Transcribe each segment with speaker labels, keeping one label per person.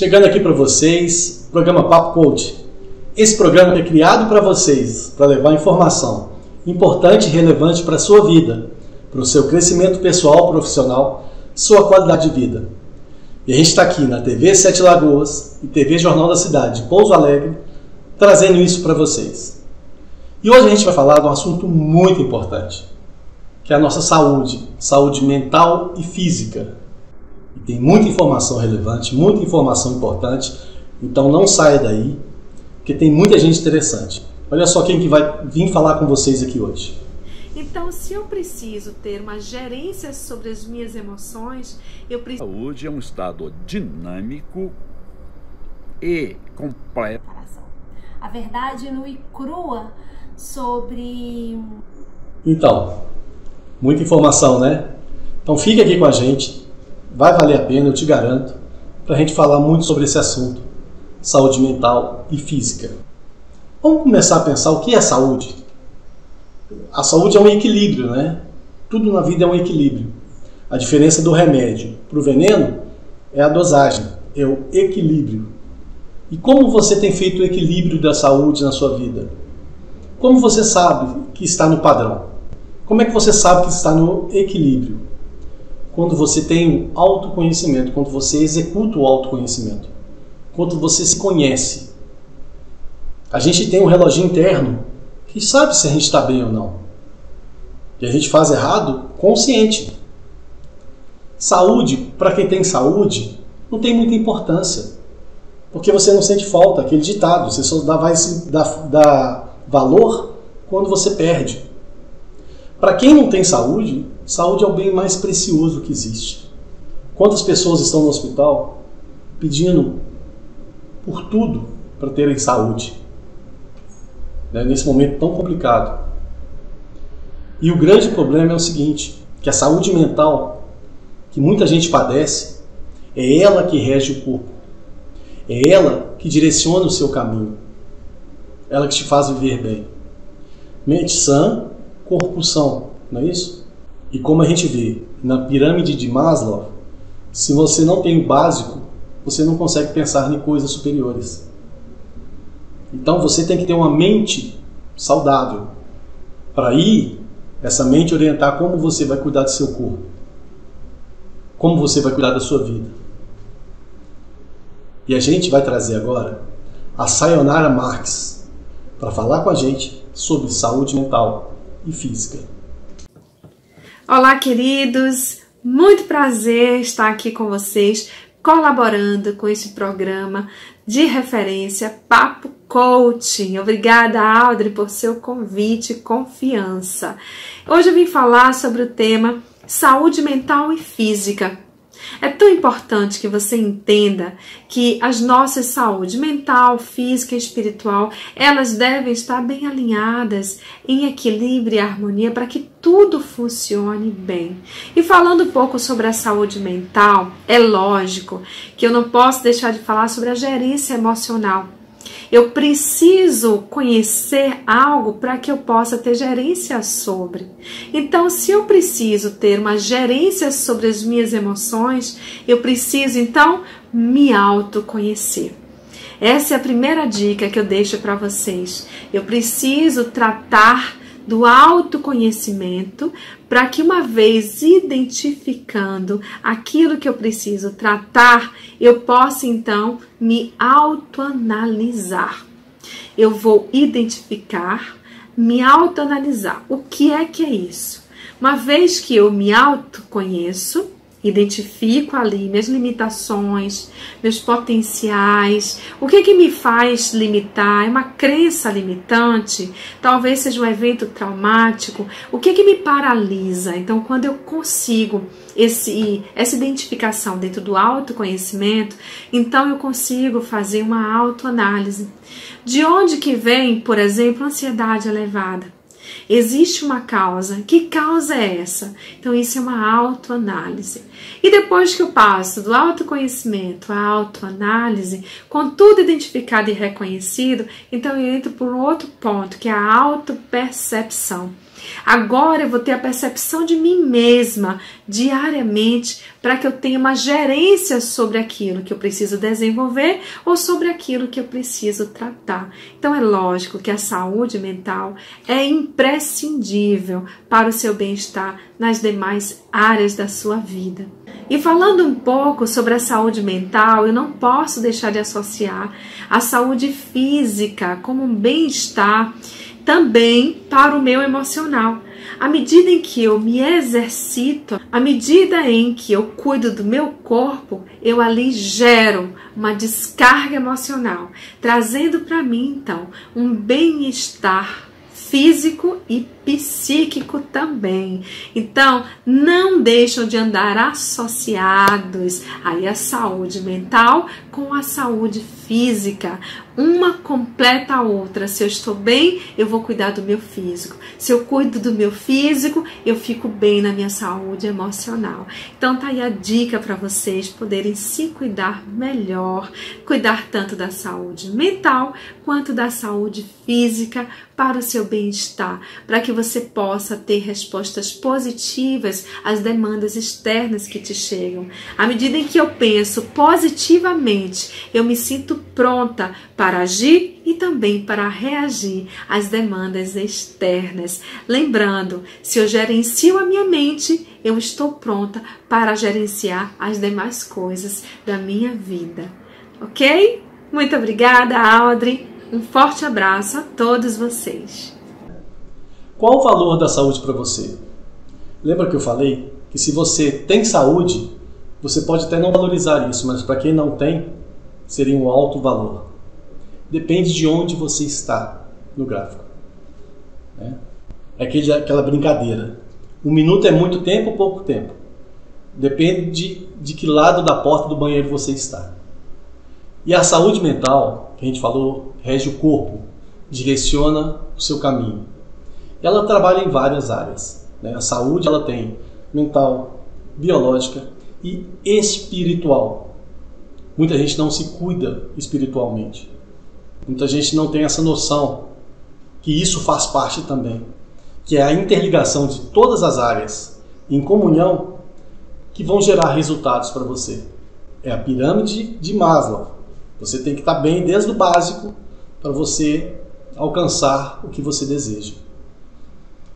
Speaker 1: Chegando aqui para vocês, o programa Papo Coach. Esse programa é criado para vocês, para levar informação importante e relevante para a sua vida, para o seu crescimento pessoal, profissional, sua qualidade de vida. E a gente está aqui na TV Sete Lagoas e TV Jornal da Cidade de Pouso Alegre, trazendo isso para vocês. E hoje a gente vai falar de um assunto muito importante, que é a nossa saúde mental e física. E tem muita informação relevante, muita informação importante, então não saia daí, porque tem muita gente interessante. Olha só quem que vai vir falar com vocês aqui hoje.
Speaker 2: Então, se eu preciso ter uma gerência sobre as minhas emoções, eu preciso...
Speaker 3: Saúde é um estado dinâmico e completo.
Speaker 4: A verdade nua e crua sobre...
Speaker 1: Então, muita informação, né? Então fique aqui com a gente, vai valer a pena, eu te garanto, para a gente falar muito sobre esse assunto, saúde mental e física. Vamos começar a pensar o que é saúde? A saúde é um equilíbrio, né? Tudo na vida é um equilíbrio. A diferença do remédio para o veneno é a dosagem, é o equilíbrio. E como você tem feito o equilíbrio da saúde na sua vida? Como você sabe que está no padrão? Como é que você sabe que está no equilíbrio? Quando você tem o autoconhecimento, quando você executa o autoconhecimento, quando você se conhece. A gente tem um reloginho interno que sabe se a gente está bem ou não. E a gente faz errado consciente. Saúde, para quem tem saúde, não tem muita importância. Porque você não sente falta, aquele ditado, você só vai dar valor quando você perde. Para quem não tem saúde, saúde é o bem mais precioso que existe. Quantas pessoas estão no hospital pedindo por tudo para terem saúde, né, nesse momento tão complicado? E o grande problema é o seguinte, que a saúde mental, que muita gente padece, é ela que rege o corpo. É ela que direciona o seu caminho. Ela que te faz viver bem. Mente sã, corpo são, não é isso? E como a gente vê na pirâmide de Maslow, se você não tem o básico, você não consegue pensar em coisas superiores. Então você tem que ter uma mente saudável, para aí essa mente orientar como você vai cuidar do seu corpo, como você vai cuidar da sua vida. E a gente vai trazer agora a Sayonara Marques para falar com a gente sobre saúde mental e física.
Speaker 2: Olá, queridos! Muito prazer estar aqui com vocês, colaborando com esse programa de referência Papo Coaching. Obrigada, Audrey, por seu convite e confiança. Hoje eu vim falar sobre o tema saúde mental e física. É tão importante que você entenda que as nossas saúde mental, física e espiritual, elas devem estar bem alinhadas, em equilíbrio e harmonia para que tudo funcione bem. E falando um pouco sobre a saúde mental, é lógico que eu não posso deixar de falar sobre a gerência emocional. Eu preciso conhecer algo para que eu possa ter gerência sobre. Então, se eu preciso ter uma gerência sobre as minhas emoções, eu preciso, então, me autoconhecer. Essa é a primeira dica que eu deixo para vocês. Eu preciso tratar do autoconhecimento para que, uma vez identificando aquilo que eu preciso tratar, eu possa então me autoanalisar. Eu vou identificar, me autoanalisar. O que é isso? Uma vez que eu me autoconheço, identifico ali minhas limitações, meus potenciais, o que me faz limitar, é uma crença limitante, talvez seja um evento traumático, o que me paralisa. Então, quando eu consigo essa identificação dentro do autoconhecimento, então eu consigo fazer uma autoanálise. De onde que vem, por exemplo, a ansiedade elevada? Existe uma causa. Que causa é essa? Então, isso é uma autoanálise. E depois que eu passo do autoconhecimento à autoanálise, com tudo identificado e reconhecido, então eu entro por um outro ponto, que é a autopercepção. Agora eu vou ter a percepção de mim mesma diariamente para que eu tenha uma gerência sobre aquilo que eu preciso desenvolver ou sobre aquilo que eu preciso tratar. Então é lógico que a saúde mental é imprescindível para o seu bem-estar nas demais áreas da sua vida. E falando um pouco sobre a saúde mental, eu não posso deixar de associar a saúde física como um bem-estar também para o meu emocional. À medida em que eu me exercito, à medida em que eu cuido do meu corpo, eu ali gero uma descarga emocional, trazendo para mim, então, um bem-estar físico e psíquico também. Então, não deixam de andar associados aí a saúde mental com a saúde física. Uma completa a outra. Se eu estou bem, eu vou cuidar do meu físico. Se eu cuido do meu físico, eu fico bem na minha saúde emocional. Então, tá aí a dica para vocês poderem se cuidar melhor, cuidar tanto da saúde mental quanto da saúde física para o seu bem-estar, para que você possa ter respostas positivas às demandas externas que te chegam. À medida em que eu penso positivamente, eu me sinto pronta para agir e também para reagir às demandas externas. Lembrando, se eu gerencio a minha mente, eu estou pronta para gerenciar as demais coisas da minha vida. Ok? Muito obrigada, Audrey. Um forte abraço a todos vocês.
Speaker 1: Qual o valor da saúde para você? Lembra que eu falei que se você tem saúde, você pode até não valorizar isso, mas para quem não tem, seria um alto valor. Depende de onde você está no gráfico. É aquela brincadeira. 1 minuto é muito tempo ou pouco tempo? Depende de que lado da porta do banheiro você está. E a saúde mental, que a gente falou, rege o corpo, direciona o seu caminho. Ela trabalha em várias áreas. A saúde ela tem mental, biológica e espiritual. Muita gente não se cuida espiritualmente. Muita gente não tem essa noção que isso faz parte também, que é a interligação de todas as áreas em comunhão que vão gerar resultados para você. É a pirâmide de Maslow. Você tem que estar bem desde o básico para você alcançar o que você deseja.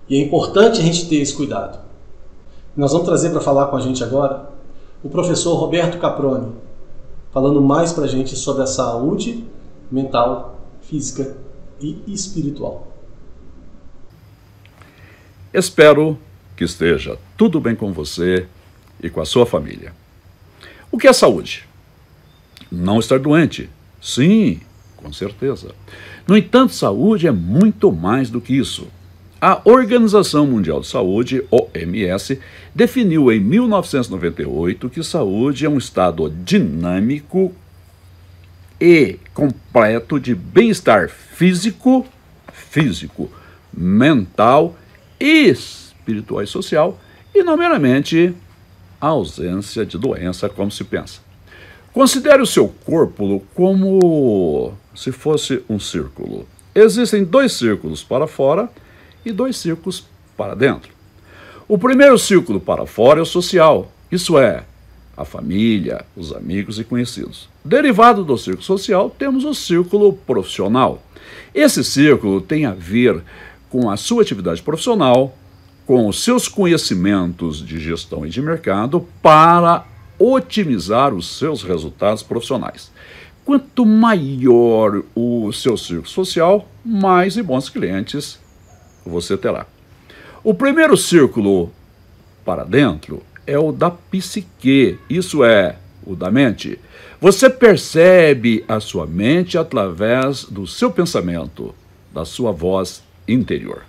Speaker 1: E é importante a gente ter esse cuidado. Nós vamos trazer para falar com a gente agora o professor Roberto Caproni, falando mais para a gente sobre a saúde mental, física e espiritual.
Speaker 3: Espero que esteja tudo bem com você e com a sua família. O que é saúde? Não estar doente. Sim, com certeza. No entanto, saúde é muito mais do que isso. A Organização Mundial de Saúde, OMS, definiu em 1998 que saúde é um estado dinâmico e completo de bem-estar físico, mental, espiritual e social, e não meramente a ausência de doença, como se pensa. Considere o seu corpo como se fosse um círculo. Existem 2 círculos para fora e 2 círculos para dentro. O primeiro círculo para fora é o social, isso é, a família, os amigos e conhecidos. Derivado do círculo social, temos o círculo profissional. Esse círculo tem a ver com a sua atividade profissional, com os seus conhecimentos de gestão e de mercado para otimizar os seus resultados profissionais. Quanto maior o seu círculo social, mais e bons clientes você terá. O primeiro círculo para dentro é o da psique, isso é, o da mente. Você percebe a sua mente através do seu pensamento, da sua voz interior.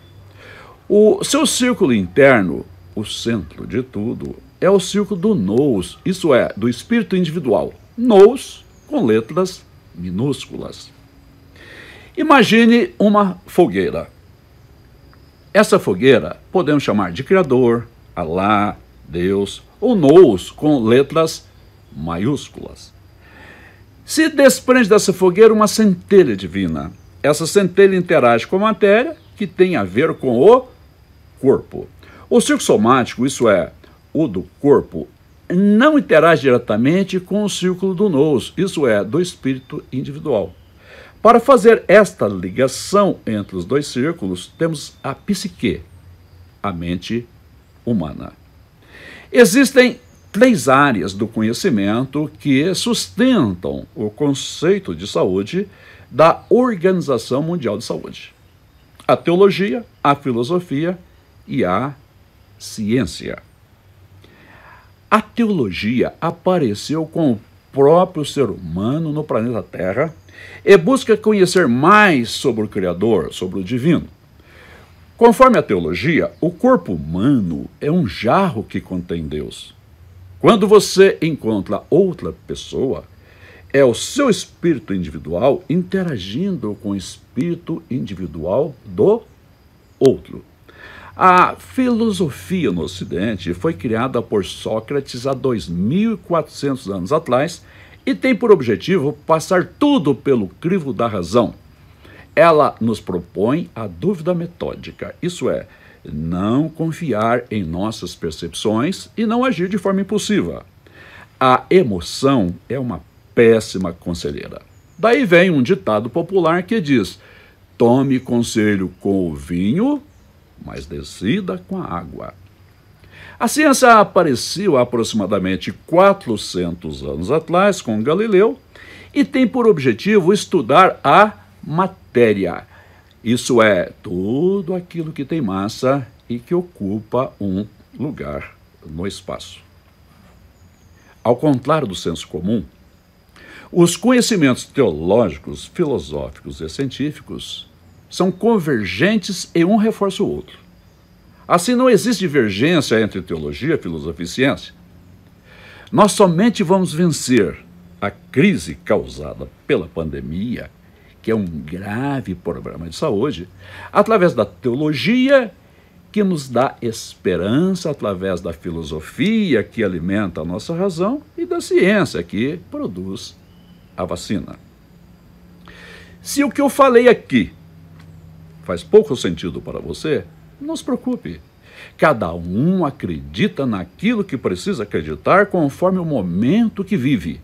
Speaker 3: O seu círculo interno, o centro de tudo, é o círculo do nous, isso é, do espírito individual. Nous com letras minúsculas. Imagine uma fogueira. Essa fogueira podemos chamar de Criador, Alá, Deus, ou nous com letras maiúsculas. Se desprende dessa fogueira uma centelha divina. Essa centelha interage com a matéria, que tem a ver com o corpo. O círculo somático, isso é, o do corpo, não interage diretamente com o círculo do nous, isso é, do espírito individual. Para fazer esta ligação entre os dois círculos, temos a psique, a mente humana. Existem 3 áreas do conhecimento que sustentam o conceito de saúde da Organização Mundial de Saúde: a teologia, a filosofia e a ciência. A teologia apareceu com o próprio ser humano no planeta Terra e busca conhecer mais sobre o Criador, sobre o divino. Conforme a teologia, o corpo humano é um jarro que contém Deus. Quando você encontra outra pessoa, é o seu espírito individual interagindo com o espírito individual do outro. A filosofia no Ocidente foi criada por Sócrates há 2.400 anos atrás e tem por objetivo passar tudo pelo crivo da razão. Ela nos propõe a dúvida metódica, isso é, não confiar em nossas percepções e não agir de forma impulsiva. A emoção é uma péssima conselheira. Daí vem um ditado popular que diz: tome conselho com o vinho, mas decida com a água. A ciência apareceu há aproximadamente 400 anos atrás com Galileu e tem por objetivo estudar a matéria. Isso é, tudo aquilo que tem massa e que ocupa um lugar no espaço. Ao contrário do senso comum, os conhecimentos teológicos, filosóficos e científicos são convergentes e um reforça o outro. Assim, não existe divergência entre teologia, filosofia e ciência. Nós somente vamos vencer a crise causada pela pandemia, que é um grave problema de saúde, através da teologia, que nos dá esperança, através da filosofia, que alimenta a nossa razão, e da ciência, que produz a vacina. Se o que eu falei aqui faz pouco sentido para você, não se preocupe. Cada um acredita naquilo que precisa acreditar conforme o momento que vive.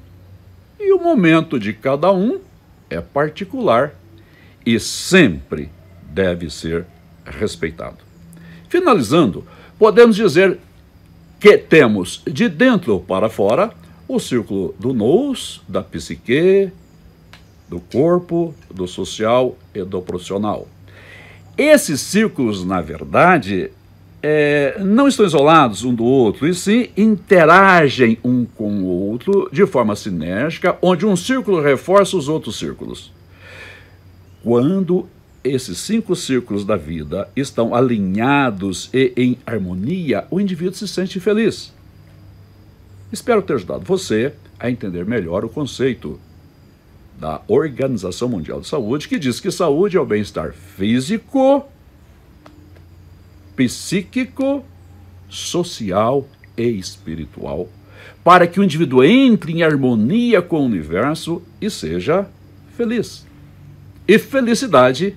Speaker 3: E o momento de cada um é particular e sempre deve ser respeitado. Finalizando, podemos dizer que temos de dentro para fora o círculo do nous, da psique, do corpo, do social e do profissional. Esses círculos, na verdade, não estão isolados um do outro, e sim interagem um com o outro de forma sinérgica, onde um círculo reforça os outros círculos. Quando esses 5 círculos da vida estão alinhados e em harmonia, o indivíduo se sente feliz. Espero ter ajudado você a entender melhor o conceito da Organização Mundial de Saúde, que diz que saúde é o bem-estar físico, psíquico, social e espiritual, para que o indivíduo entre em harmonia com o universo e seja feliz. E felicidade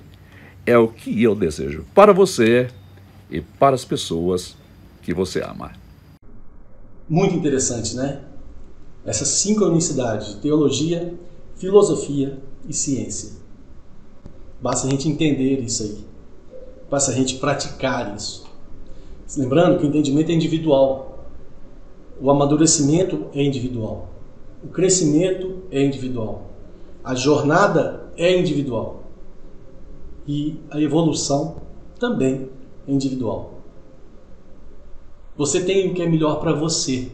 Speaker 3: é o que eu desejo para você e para as pessoas que você ama.
Speaker 1: Muito interessante, né? Essa sincronicidade de teologia, filosofia e ciência. Basta a gente entender isso aí. Basta a gente praticar isso. Lembrando que o entendimento é individual. O amadurecimento é individual. O crescimento é individual. A jornada é individual. E a evolução também é individual. Você tem o que é melhor para você.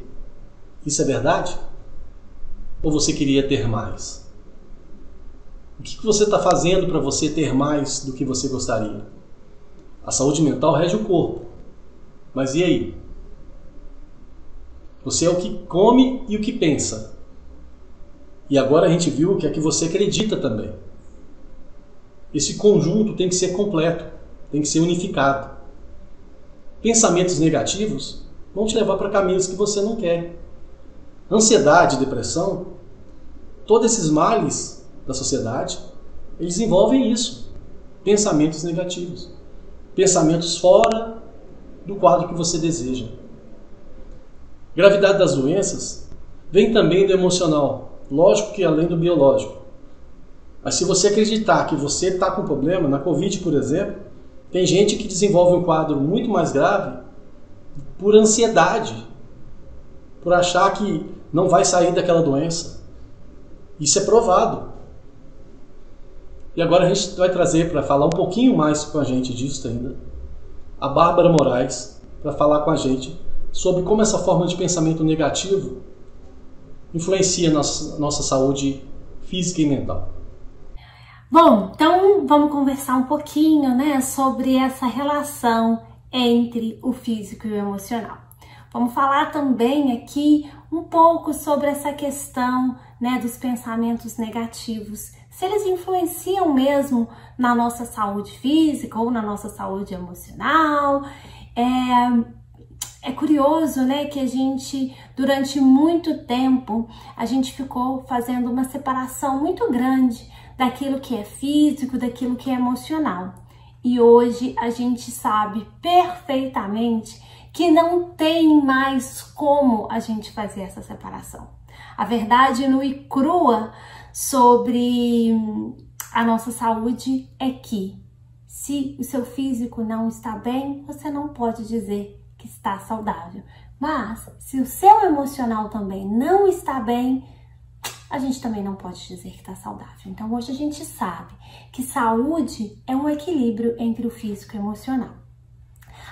Speaker 1: Isso é verdade? Ou você queria ter mais? O que você está fazendo para você ter mais do que você gostaria? A saúde mental rege o corpo. Mas e aí? Você é o que come e o que pensa. E agora a gente viu o que é que você acredita também. Esse conjunto tem que ser completo, tem que ser unificado. Pensamentos negativos vão te levar para caminhos que você não quer. Ansiedade, depressão, todos esses males da sociedade, eles envolvem isso. Pensamentos negativos. Pensamentos fora do quadro que você deseja. A gravidade das doenças vem também do emocional, lógico que além do biológico. Mas se você acreditar que você está com problema, na Covid, por exemplo, tem gente que desenvolve um quadro muito mais grave por ansiedade, por achar que não vai sair daquela doença. Isso é provado. E agora a gente vai trazer para falar um pouquinho mais com a gente disso ainda, a Bárbara Moraes, para falar com a gente sobre como essa forma de pensamento negativo influencia a nossa saúde física e mental.
Speaker 4: Bom, então vamos conversar um pouquinho, né, sobre essa relação entre o físico e o emocional. Vamos falar também aqui um pouco sobre essa questão, né, dos pensamentos negativos, se eles influenciam mesmo na nossa saúde física ou na nossa saúde emocional. É curioso, né, que a gente, durante muito tempo, a gente ficou fazendo uma separação muito grande daquilo que é físico, daquilo que é emocional. E hoje a gente sabe perfeitamente que não tem mais como a gente fazer essa separação. A verdade nua e crua sobre a nossa saúde é que se o seu físico não está bem, você não pode dizer que está saudável. Mas se o seu emocional também não está bem, a gente também não pode dizer que está saudável. Então hoje a gente sabe que saúde é um equilíbrio entre o físico e o emocional.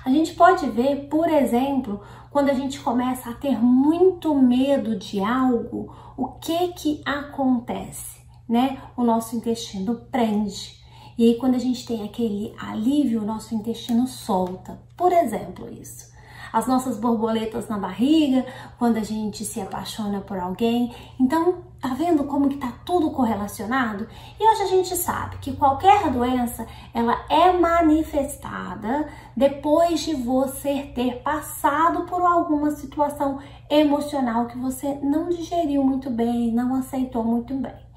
Speaker 4: A gente pode ver, por exemplo, quando a gente começa a ter muito medo de algo, o que acontece, né? O nosso intestino prende. E aí quando a gente tem aquele alívio, o nosso intestino solta. Por exemplo, isso. As nossas borboletas na barriga, quando a gente se apaixona por alguém. Então, tá vendo como que tá tudo correlacionado? E hoje a gente sabe que qualquer doença, ela é manifestada depois de você ter passado por alguma situação emocional que você não digeriu muito bem, não aceitou muito bem.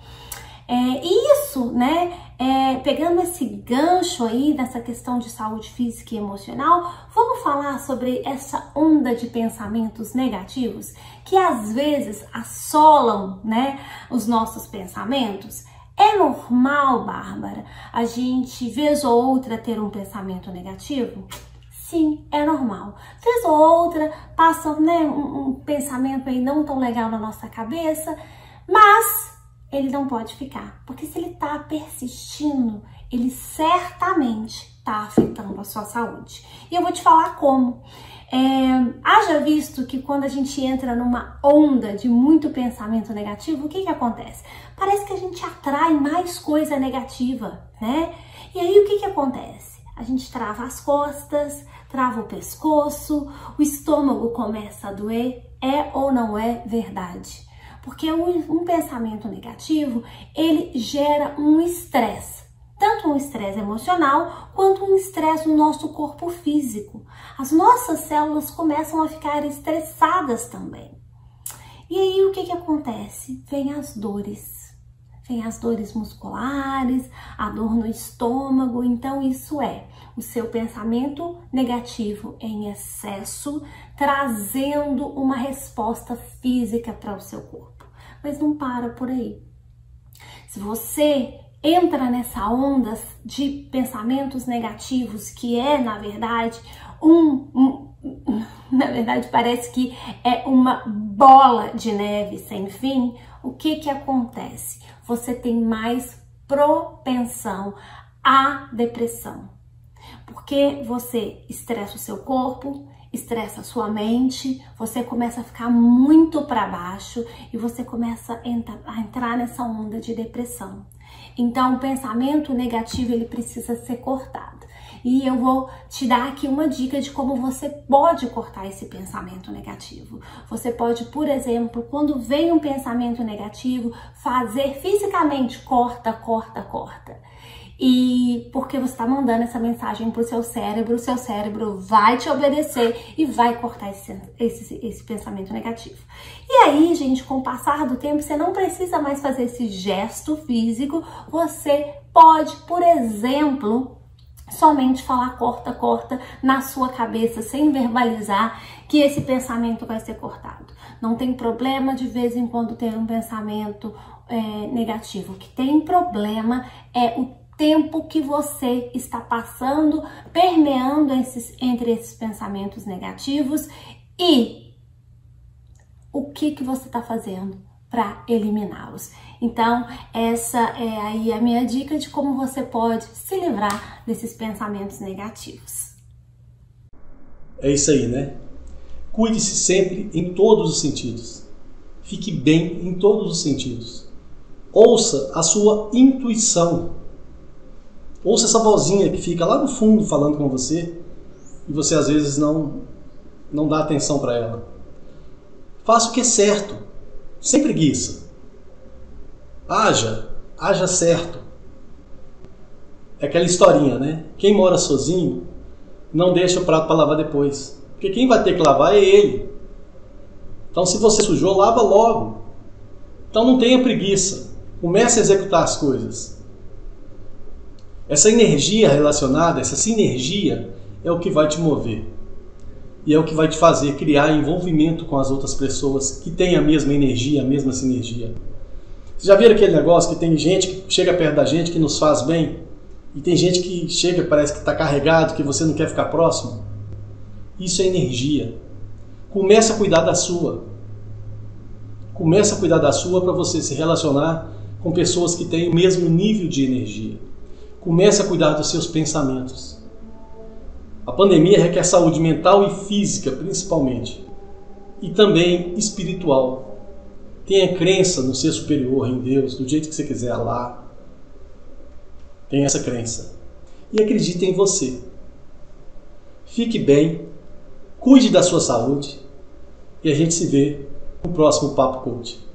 Speaker 4: Isso, né, pegando esse gancho aí dessa questão de saúde física e emocional, vamos falar sobre essa onda de pensamentos negativos que às vezes assolam, né, os nossos pensamentos. É normal, Bárbara, a gente, vez ou outra, ter um pensamento negativo? Sim, é normal. Vez ou outra, passa, né, um pensamento aí não tão legal na nossa cabeça, mas ele não pode ficar, porque se ele está persistindo, ele certamente está afetando a sua saúde. E eu vou te falar como. Haja visto que quando a gente entra numa onda de muito pensamento negativo, o que acontece? Parece que a gente atrai mais coisa negativa, né? E aí o que acontece? A gente trava as costas, trava o pescoço, o estômago começa a doer. É ou não é verdade? Porque um pensamento negativo, ele gera um estresse. Tanto um estresse emocional, quanto um estresse no nosso corpo físico. As nossas células começam a ficar estressadas também. E aí, o que acontece? Vem as dores. Vem as dores musculares, a dor no estômago. Então, isso é o seu pensamento negativo em excesso, trazendo uma resposta física para o seu corpo. Mas não para por aí. Se você entra nessa onda de pensamentos negativos, que é, na verdade, na verdade, parece que é uma bola de neve sem fim, o que acontece? Você tem mais propensão à depressão. Porque você estressa o seu corpo, estressa a sua mente, você começa a ficar muito para baixo e você começa a entrar nessa onda de depressão. Então, o pensamento negativo, ele precisa ser cortado. E eu vou te dar aqui uma dica de como você pode cortar esse pensamento negativo. Você pode, por exemplo, quando vem um pensamento negativo, fazer fisicamente corta, corta, corta. E porque você está mandando essa mensagem para o seu cérebro vai te obedecer e vai cortar esse pensamento negativo. E aí, gente, com o passar do tempo, você não precisa mais fazer esse gesto físico, você pode, por exemplo, somente falar corta na sua cabeça, sem verbalizar que esse pensamento vai ser cortado. Não tem problema de vez em quando ter um pensamento negativo. O que tem problema é o tempo que você está passando, permeando entre esses pensamentos negativos e o que você está fazendo para eliminá-los. Então, essa é aí a minha dica de como você pode se livrar desses pensamentos negativos.
Speaker 1: É isso aí, né? Cuide-se sempre em todos os sentidos. Fique bem em todos os sentidos. Ouça a sua intuição. Ouça essa vozinha que fica lá no fundo falando com você e você às vezes não dá atenção para ela. Faça o que é certo, sem preguiça. Haja certo. É aquela historinha, né? Quem mora sozinho não deixa o prato para lavar depois, porque quem vai ter que lavar é ele. Então, se você sujou, lava logo. Então não tenha preguiça. Comece a executar as coisas. Essa energia relacionada, essa sinergia é o que vai te mover. E é o que vai te fazer criar envolvimento com as outras pessoas que têm a mesma energia, a mesma sinergia. Vocês já viram aquele negócio que tem gente que chega perto da gente que nos faz bem? E tem gente que chega, parece que está carregado, que você não quer ficar próximo? Isso é energia. Comece a cuidar da sua. Comece a cuidar da sua para você se relacionar com pessoas que têm o mesmo nível de energia. Comece a cuidar dos seus pensamentos. A pandemia requer saúde mental e física, principalmente. E também espiritual. Tenha crença no ser superior, em Deus, do jeito que você quiser lá. Tenha essa crença. E acredite em você. Fique bem, cuide da sua saúde e a gente se vê no próximo Papo Coach.